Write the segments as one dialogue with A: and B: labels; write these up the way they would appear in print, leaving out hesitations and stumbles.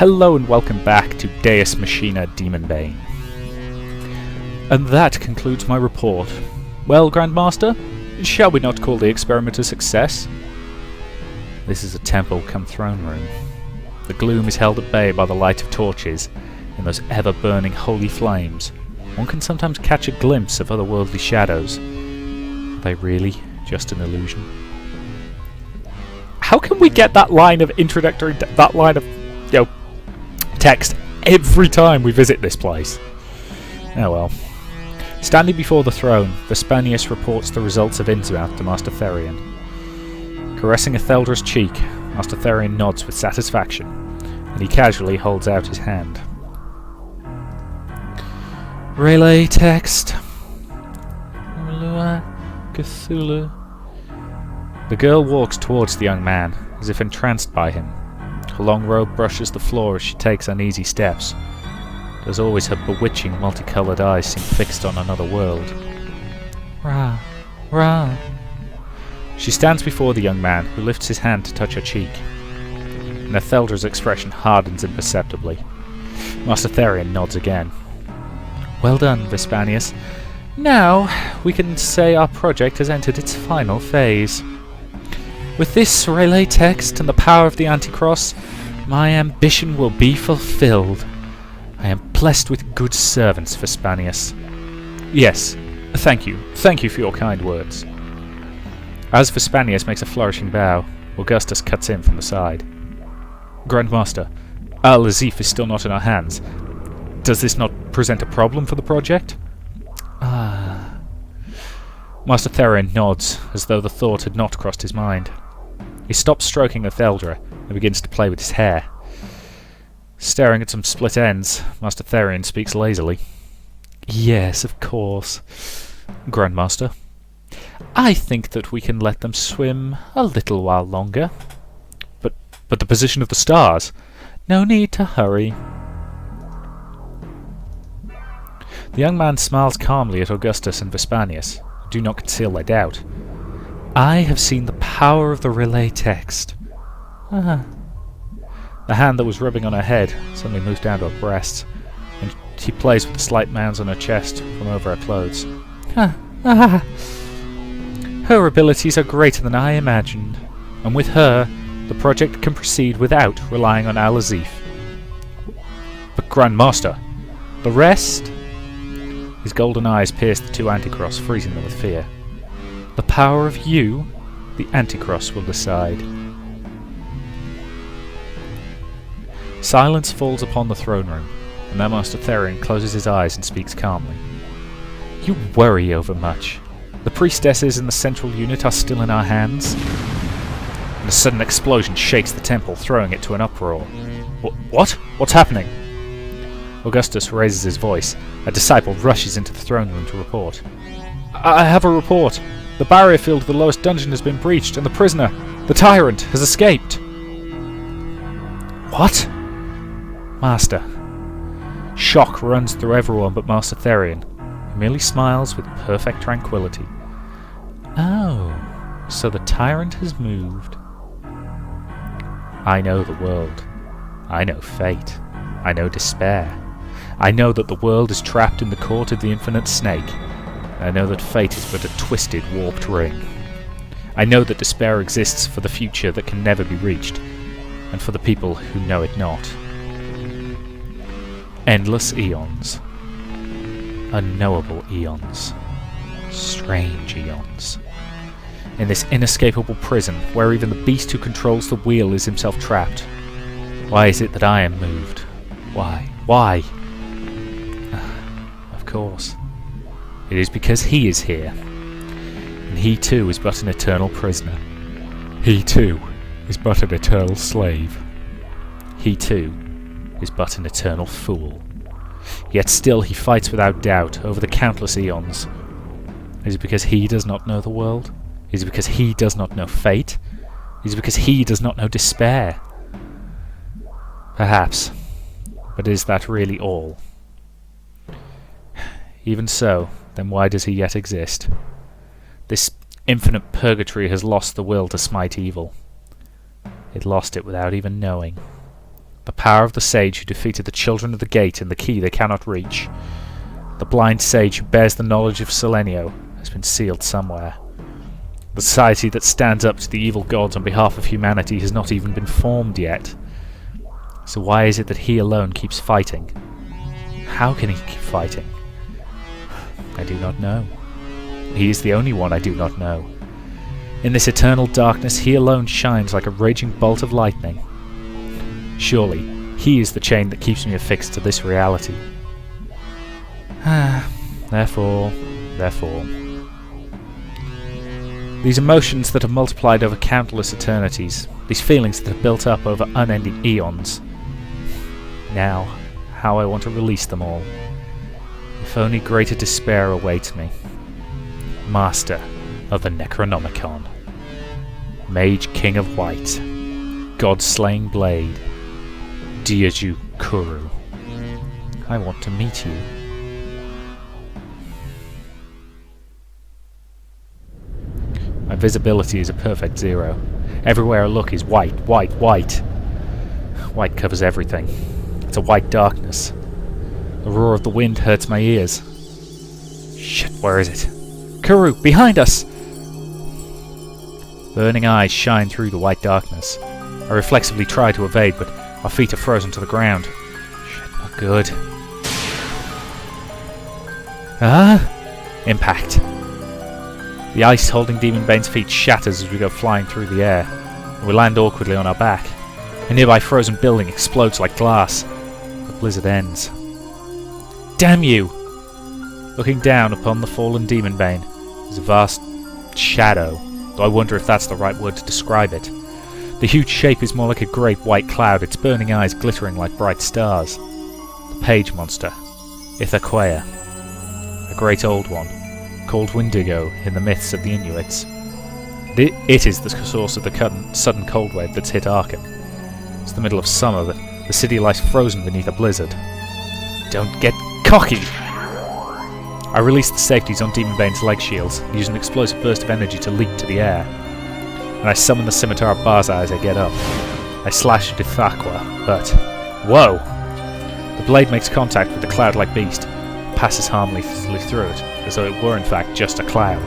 A: Hello and welcome back to Deus Machina Demonbane. And that concludes my report. Well, Grandmaster, shall we not call the experiment a success? This is a temple come throne room. The gloom is held at bay by the light of torches. In those ever-burning holy flames, one can sometimes catch a glimpse of otherworldly shadows. Are they really just an illusion? How can we get that line of introductory, that line of, text every time we visit this place? Oh well. Standing before the throne, Vespanius reports the results of Innsmouth to Master Therion. Caressing Etheldra's cheek, Master Therion nods with satisfaction, and he casually holds out his hand. Relay text. Cthulhu. The girl walks towards the young man, as if entranced by him. Her long robe brushes the floor as she takes uneasy steps. As always, her bewitching, multicoloured eyes seem fixed on another world. Ra, Ra. She stands before the young man, who lifts his hand to touch her cheek. And Etheldra's expression hardens imperceptibly. Master Therion nods again. Well done, Vespanius. Now, we can say our project has entered its final phase. With this relay text and the power of the Anticross, my ambition will be fulfilled. I am blessed with good servants, Vespanius. Yes, thank you. Thank you for your kind words. As Vespanius makes a flourishing bow, Augustus cuts in from the side. Grandmaster, Al-Azif is still not in our hands. Does this not present a problem for the project? Master Therion nods, as though the thought had not crossed his mind. He stops stroking Etheldra and begins to play with his hair. Staring at some split ends, Master Therion speaks lazily. Yes, of course. Grandmaster, I think that we can let them swim a little while longer. But the position of the stars? No need to hurry. The young man smiles calmly at Augustus and Vespanius, who do not conceal their doubt. I have seen the power of the relay text. The hand that was rubbing on her head suddenly moves down to her breasts, and she plays with the slight mounds on her chest from over her clothes. Her abilities are greater than I imagined, and with her, the project can proceed without relying on Al-Azif. But Grandmaster, the rest? His golden eyes pierce the two Anticross, freezing them with fear. The power of you, the Anticross will decide. Silence falls upon the throne room, and now Master Therion closes his eyes and speaks calmly. You worry over much. The priestesses in the central unit are still in our hands. And a sudden explosion shakes the temple, throwing it to an uproar. What? What's happening? Augustus raises his voice. A disciple rushes into the throne room to report. I have a report. The barrier field of the lowest dungeon has been breached, and the prisoner, the tyrant, has escaped. What? Master. Shock runs through everyone but Master Therion, who merely smiles with perfect tranquility. Oh, so the tyrant has moved. I know the world. I know fate. I know despair. I know that the world is trapped in the court of the infinite snake. I know that fate is but a twisted, warped ring. I know that despair exists for the future that can never be reached, and for the people who know it not. Endless eons. Unknowable eons. Strange eons. In this inescapable prison, where even the beast who controls the wheel is himself trapped. Why is it that I am moved? Why? Why? Of course. It is because he is here. And he too is but an eternal prisoner. He too is but an eternal slave. He too is but an eternal fool. Yet still he fights without doubt over the countless eons. Is it because he does not know the world? Is it because he does not know fate? Is it because he does not know despair? Perhaps. But is that really all? Even so, then why does he yet exist? This infinite purgatory has lost the will to smite evil. It lost it without even knowing. The power of the sage who defeated the children of the gate and the key they cannot reach. The blind sage who bears the knowledge of Selenio has been sealed somewhere. The society that stands up to the evil gods on behalf of humanity has not even been formed yet. So why is it that he alone keeps fighting? How can he keep fighting? I do not know. He is the only one I do not know. In this eternal darkness, he alone shines like a raging bolt of lightning. Surely, he is the chain that keeps me affixed to this reality. Therefore... These emotions that have multiplied over countless eternities, these feelings that have built up over unending eons. Now, how I want to release them all. If only greater despair awaits me. Master of the Necronomicon. Mage King of White. God-slaying Blade. Diaju Kuru. I want to meet you. My visibility is a perfect 0. Everywhere I look is white, white, white. White covers everything. It's a white darkness. The roar of the wind hurts my ears. Shit, where is it? Kuru, behind us! Burning eyes shine through the white darkness. I reflexively try to evade, but my feet are frozen to the ground. Shit, not good. Impact. The ice holding Demonbane's feet shatters as we go flying through the air, and we land awkwardly on our back. A nearby frozen building explodes like glass. The blizzard ends. Damn you! Looking down upon the fallen Demonbane is a vast shadow, though I wonder if that's the right word to describe it. The huge shape is more like a great white cloud, its burning eyes glittering like bright stars. The page monster, Ithaquea, a great old one, called Windigo in the myths of the Inuits. It is the source of the sudden cold wave that's hit Arkham. It's the middle of summer, but the city lies frozen beneath a blizzard. Don't get cocky! I release the safeties on Demonbane's leg shields, and use an explosive burst of energy to leap to the air. And I summon the Scimitar of Barzai as I get up. I slash at Ithaqua, but... Whoa! The blade makes contact with the cloud-like beast, passes harmlessly through it, as though it were in fact just a cloud.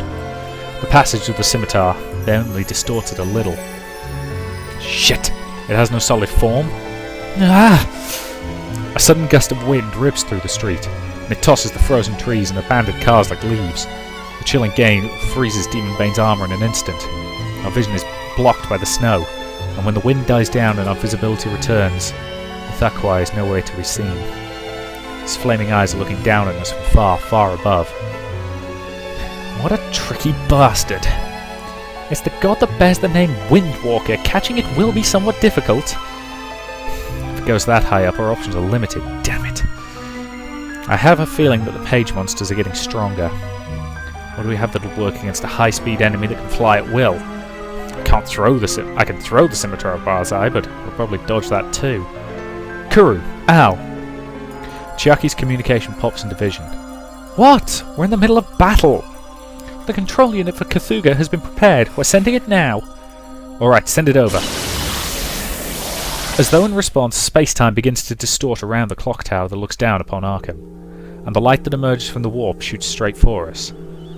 A: The passage of the scimitar only distorts it a little. Shit! It has no solid form? A sudden gust of wind rips through the street, and it tosses the frozen trees and abandoned cars like leaves. The chilling gale freezes Demonbane's armour in an instant. Our vision is blocked by the snow, and when the wind dies down and our visibility returns, Ithaqua is nowhere to be seen. His flaming eyes are looking down at us from far, far above. What a tricky bastard! It's the god that bears the name Windwalker. Catching it will be somewhat difficult. If it goes that high up, our options are limited. Damn it! I have a feeling that the page monsters are getting stronger. What do we have that'll work against a high-speed enemy that can fly at will? I can throw the Scimitar of Barzai, but we'll probably dodge that too. Kuru! Ow! Chiaki's communication pops into vision. What? We're in the middle of battle! The control unit for Cthulhu has been prepared. We're sending it now. Alright, send it over. As though in response, space-time begins to distort around the clock tower that looks down upon Arkham, and the light that emerges from the warp shoots straight for us.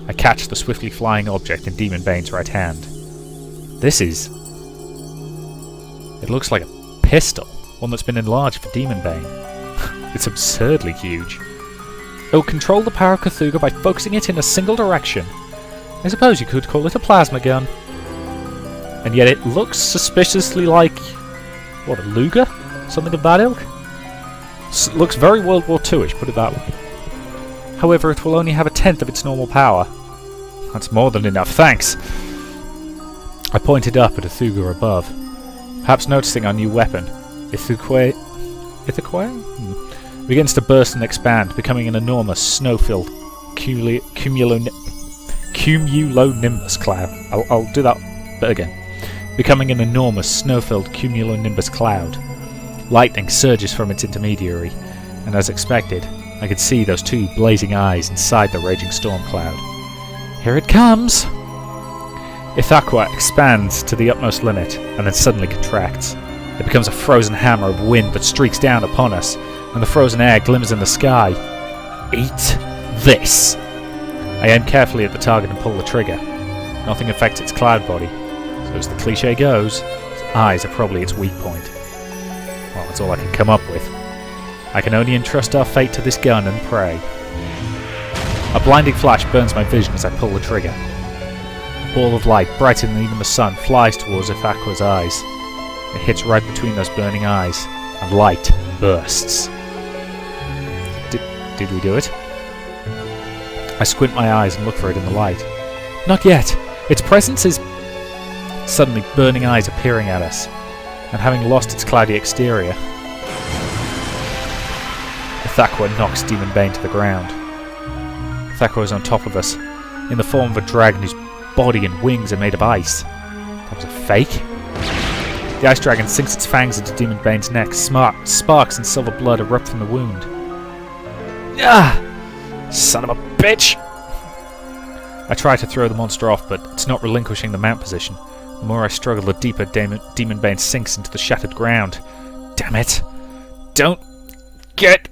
A: I catch the swiftly flying object in Demonbane's right hand. This is... It looks like a pistol, one that's been enlarged for Demonbane. It's absurdly huge. It will control the power of Cthulhu by focusing it in a single direction. I suppose you could call it a plasma gun. And yet it looks suspiciously like... what, a Luger? Something of that ilk? Looks very World War II-ish, put it that way. However, it will only have a tenth of its normal power. That's more than enough, thanks! I pointed up at Ithaqua above, perhaps noticing our new weapon. Ithaqua begins to burst and expand, becoming an enormous snow-filled cumulonimbus cloud. I'll do that bit again. Becoming an enormous snow-filled cumulonimbus cloud. Lightning surges from its intermediary, and as expected, I could see those two blazing eyes inside the raging storm cloud. Here it comes! Ithaqua expands to the utmost limit, and then suddenly contracts. It becomes a frozen hammer of wind that streaks down upon us, and the frozen air glimmers in the sky. Eat this! I aim carefully at the target and pull the trigger. Nothing affects its cloud body, so as the cliche goes, its eyes are probably its weak point. Well, that's all I can come up with. I can only entrust our fate to this gun and pray. A blinding flash burns my vision as I pull the trigger. A ball of light, brighter than even the sun, flies towards Ithaqa's eyes. It hits right between those burning eyes, and light bursts. Did we do it? I squint my eyes and look for it in the light. Not yet! Its presence is... Suddenly, burning eyes appearing at us, and having lost its cloudy exterior, Ithaqua knocks Demonbane to the ground. Ithaqua is on top of us, in the form of a dragon whose body and wings are made of ice. That was a fake? The ice dragon sinks its fangs into Demonbane's neck. Sparks and silver blood erupt from the wound. Ah! Son of a bitch! I try to throw the monster off, but it's not relinquishing the mount position. The more I struggle, the deeper Demonbane sinks into the shattered ground. Damn it! Don't get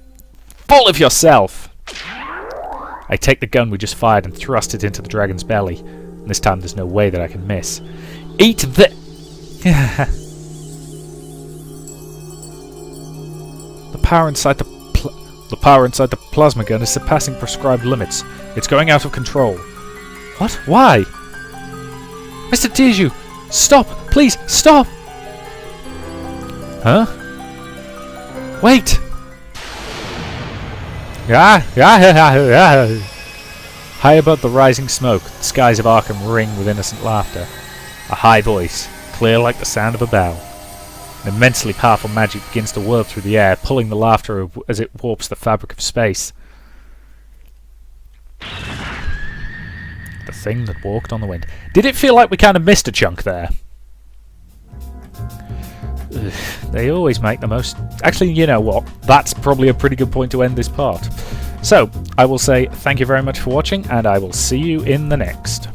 A: full of yourself! I take the gun we just fired and thrust it into the dragon's belly. And this time there's no way that I can miss. Eat the... The power inside the plasma gun is surpassing prescribed limits. It's going out of control. What? Why? Mr. Tiju! Stop! Please, stop! Huh? Wait! High above the rising smoke, the skies of Arkham ring with innocent laughter. A high voice, clear like the sound of a bell. An immensely powerful magic begins to whirl through the air, pulling the laughter as it warps the fabric of space. The thing that walked on the wind. Did it feel like we kind of missed a chunk there? Ugh, they always make the most... Actually, you know what? That's probably a pretty good point to end this part. So, I will say thank you very much for watching, and I will see you in the next.